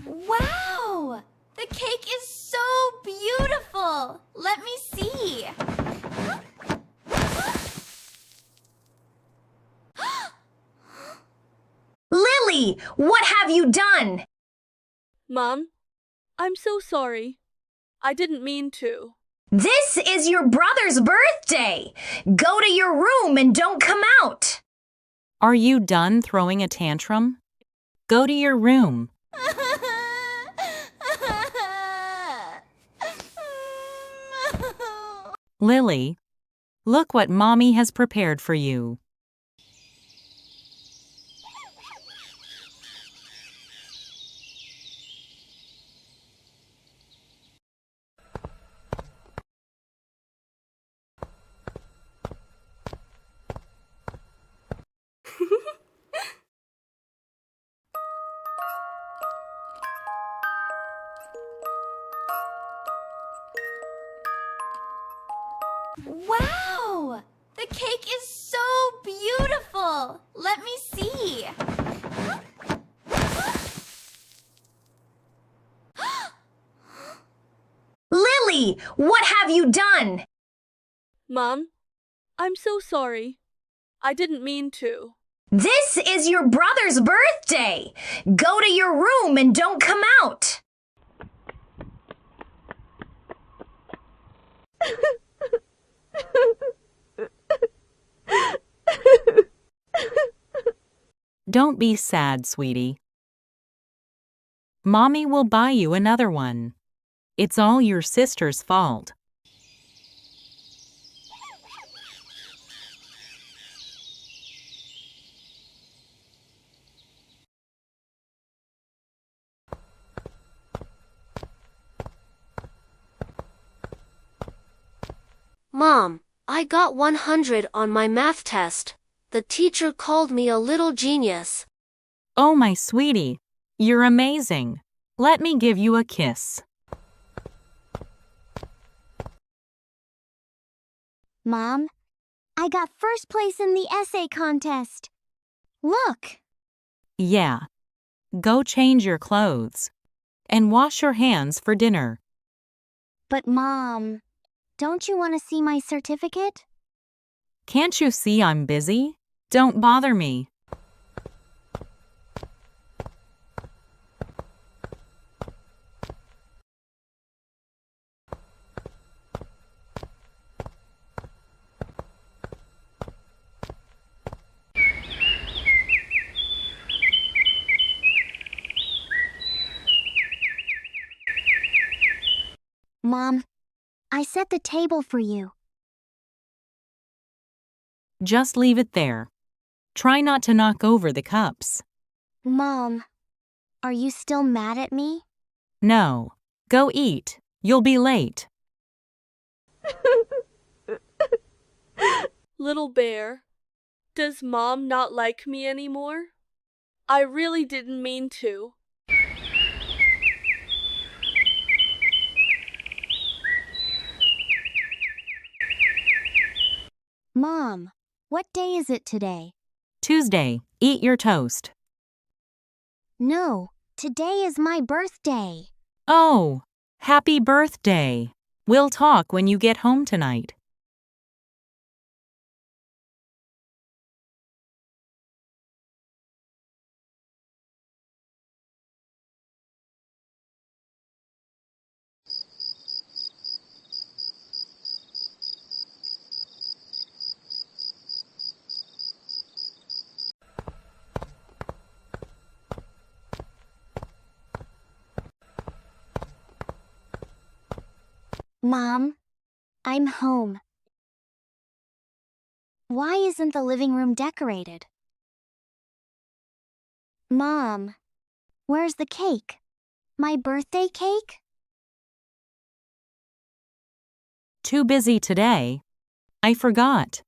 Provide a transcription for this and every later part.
Wow! The cake is so beautiful! Let me see. Lily, what have you done? Mom, I'm so sorry. I didn't mean to. This is your brother's birthday. Go to your room and don't come out. Are you done throwing a tantrum? Go to your room. Lily, look what Mommy has prepared for you. Wow! The cake is so beautiful! Let me see. Lily, what have you done? Mom, I'm so sorry. I didn't mean to. This is your brother's birthday. Go to your room and don't come out. Don't be sad, sweetie. Mommy will buy you another one. It's all your sister's fault. Mom, I got 100 on my math test. The teacher called me a little genius. Oh, my sweetie, you're amazing. Let me give you a kiss. Mom, I got first place in the essay contest. Look. Yeah. Go change your clothes. And wash your hands for dinner. But Mom, don't you want to see my certificate? Can't you see I'm busy? Don't bother me. Mom, I set the table for you. Just leave it there. Try not to knock over the cups. Mom, are you still mad at me? No. Go eat. You'll be late. Little bear, does Mom not like me anymore? I really didn't mean to. Mom, what day is it today? Tuesday. Eat your toast. No, today is my birthday. Oh, happy birthday. We'll talk when you get home tonight. Mom, I'm home. Why isn't the living room decorated? Mom, where's the cake? My birthday cake? Too busy today. I forgot.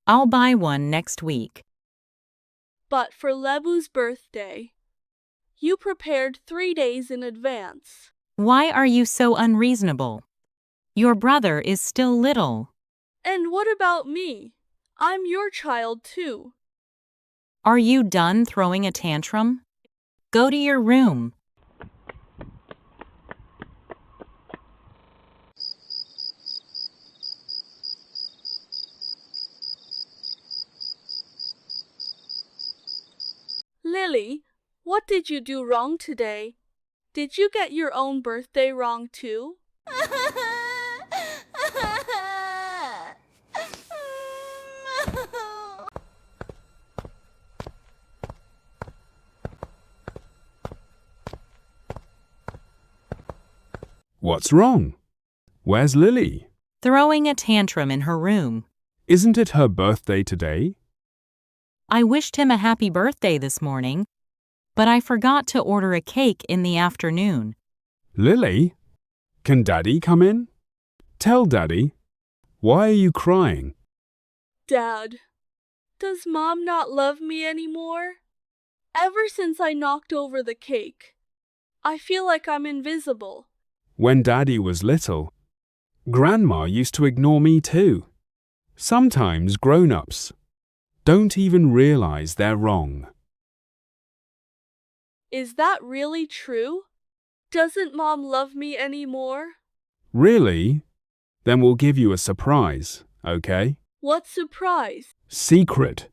I'll buy one next week. But for Lebu's birthday, you prepared 3 days in advance. Why are you so unreasonable? Your brother is still little. And what about me? I'm your child too. Are you done throwing a tantrum? Go to your room. Lily, what did you do wrong today? Did you get your own birthday wrong too? What's wrong? Where's Lily? Throwing a tantrum in her room. Isn't it her birthday today? I wished him a happy birthday this morning, but I forgot to order a cake in the afternoon. Lily? Can Daddy come in? Tell Daddy. Why are you crying? Dad, does Mom not love me anymore? Ever since I knocked over the cake, I feel like I'm invisible. When Daddy was little, Grandma used to ignore me too. Sometimes grown-ups don't even realize they're wrong. Is that really true? Doesn't Mom love me anymore? Really? Then we'll give you a surprise, okay? What surprise? Secret.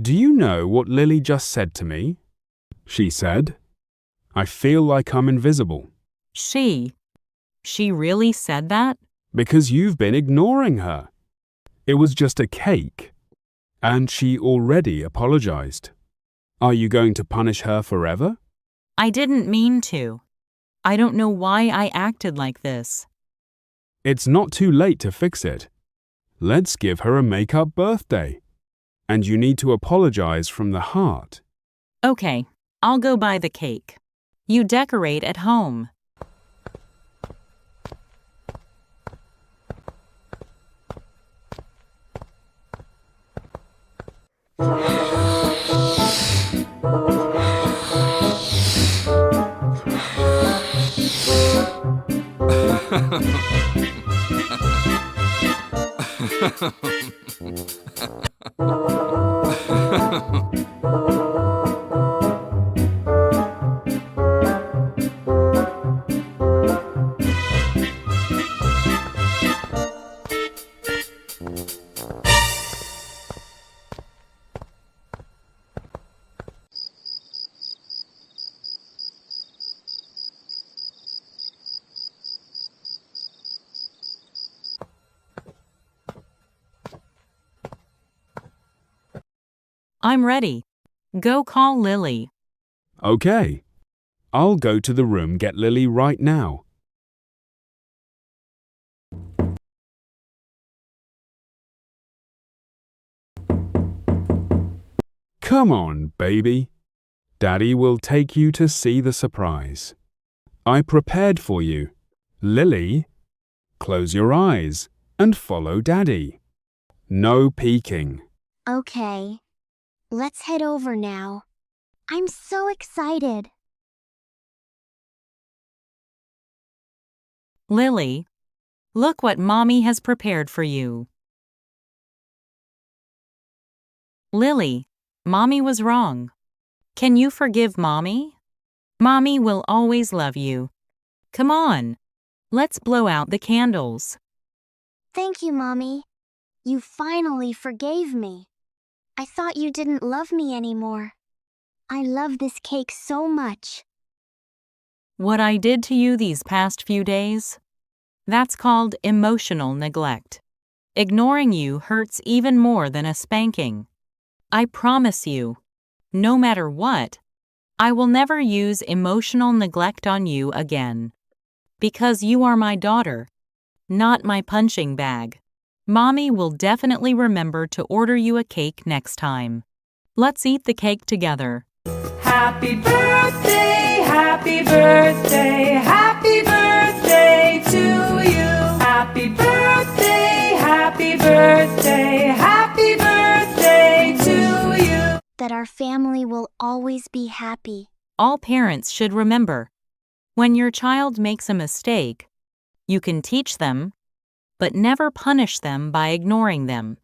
Do you know what Lily just said to me? She said, I feel like I'm invisible. She really said that? Because you've been ignoring her. It was just a cake. And she already apologized. Are you going to punish her forever? I didn't mean to. I don't know why I acted like this. It's not too late to fix it. Let's give her a make-up birthday. And you need to apologize from the heart. Okay, I'll go buy the cake. You decorate at home. I'm ready. Go call Lily. Okay. I'll go to the room get Lily right now. Come on, baby. Daddy will take you to see the surprise. I prepared for you. Lily, close your eyes and follow Daddy. No peeking. Okay. Let's head over now. I'm so excited. Lily, look what Mommy has prepared for you. Lily, Mommy was wrong. Can you forgive Mommy? Mommy will always love you. Come on, let's blow out the candles. Thank you, Mommy. You finally forgave me. I thought you didn't love me anymore. I love this cake so much. What I did to you these past few days? That's called emotional neglect. Ignoring you hurts even more than a spanking. I promise you, no matter what, I will never use emotional neglect on you again. Because you are my daughter, not my punching bag. Mommy will definitely remember to order you a cake next time. Let's eat the cake together. Happy birthday, happy birthday, happy birthday to you. Happy birthday, happy birthday, happy birthday to you. That our family will always be happy. All parents should remember, when your child makes a mistake, you can teach them, but never punish them by ignoring them.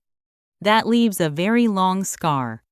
That leaves a very long scar.